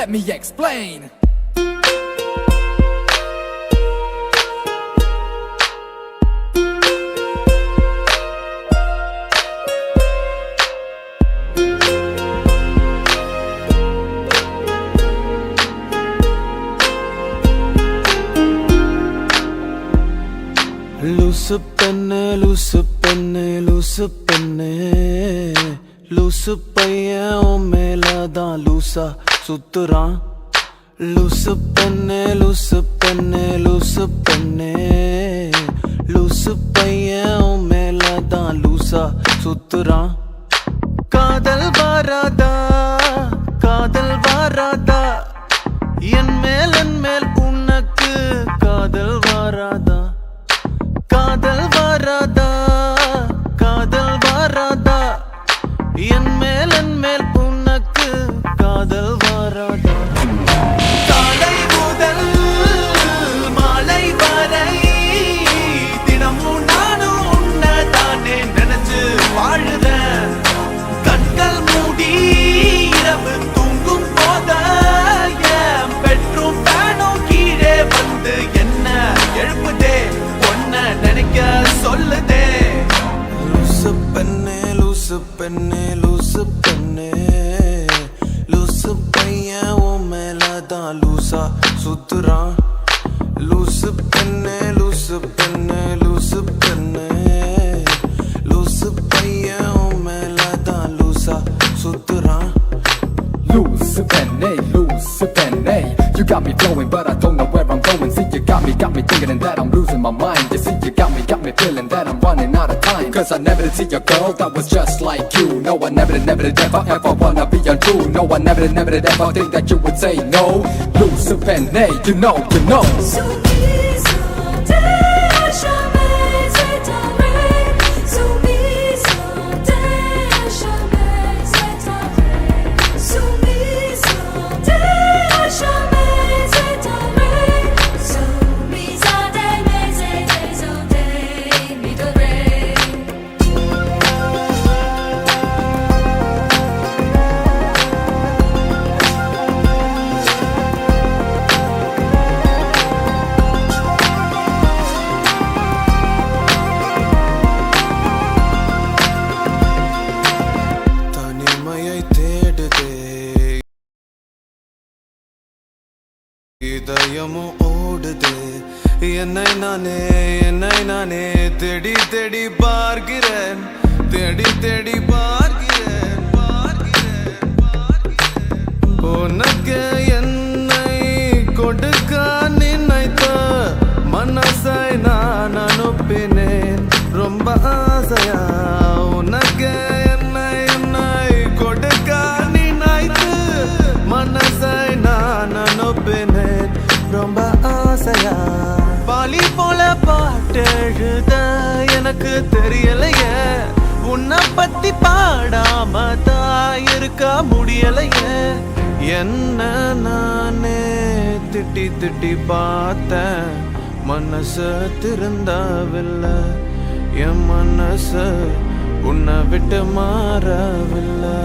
let me explain. லூசு பெண்ணே லூசு பெண்ணே லூசு பெண்ணே லூசு பையன் உன் மேலதான் லூசா சுத்துறான் லூசு பெண்ணே லூசு பெண்ணே லூசு பெண்ணே லூசு பையன் உன் மேலதான் லூசா சுத்துறான் காதல் வாராதா காதல் வாராதா என் மேல் உனக்கு காதல் வாராதா காதல் வாராதா காதல் வாராதா என் மேல் உனக்கு காதல் வாராதா காலை முதல் மாலை வரை தினமும் நானும் உன்னதானே நினைச்சு வாழுறேன் கண்கள் மூடி இரவு தூங்கும் போத என் பெட்ரூம் ஃபேனும் கீழே வந்து என்ன எழுப்புதே நினைக்க சொல்லுதே லூசு பெண்ணே லூசு பெண்ணே லூசு பெண்ணே லூசு பையன் உன் மேலதான் லூசா சுத்துறான் லூசு பெண்ணே லூசு பெண்ணே லூசு பெண்ணே லூசு பையன் உன் மேலதான் லூசா சுத்துறான் Loose penny, you got me flowing but I don't know where I'm going. See you got me thinking that I'm losing my mind. You see you got me feeling that I'm running out of time. Cause I never did see a girl that was just like you. No, I never did ever wanna be untrue. No, I never did ever think that you would say no. Loose penny, you know. இதயமும் ஓடுது என்னை நானே தேடி தேடி பார்க்கிறேன் உனக்கு என்னை கொடுக்க நினைத்த மனசை நான் அனுப்பினேன் ரொம்ப ஆசையா உனக்கு என்னை கொடுக்க நினைத்து மனசை நான் அனுப்பினேன் ரொம்ப ஆசையா பாலி போல பாட்டு எழுத எனக்கு தெரியலையே உன்னை பத்தி பாடாம தான் இருக்க முடியலையே என்ன நானே திட்டி பார்த்தேன் மனசு திருந்தவில்லை என் மனசு உன்னை விட்டு மாறவில்லை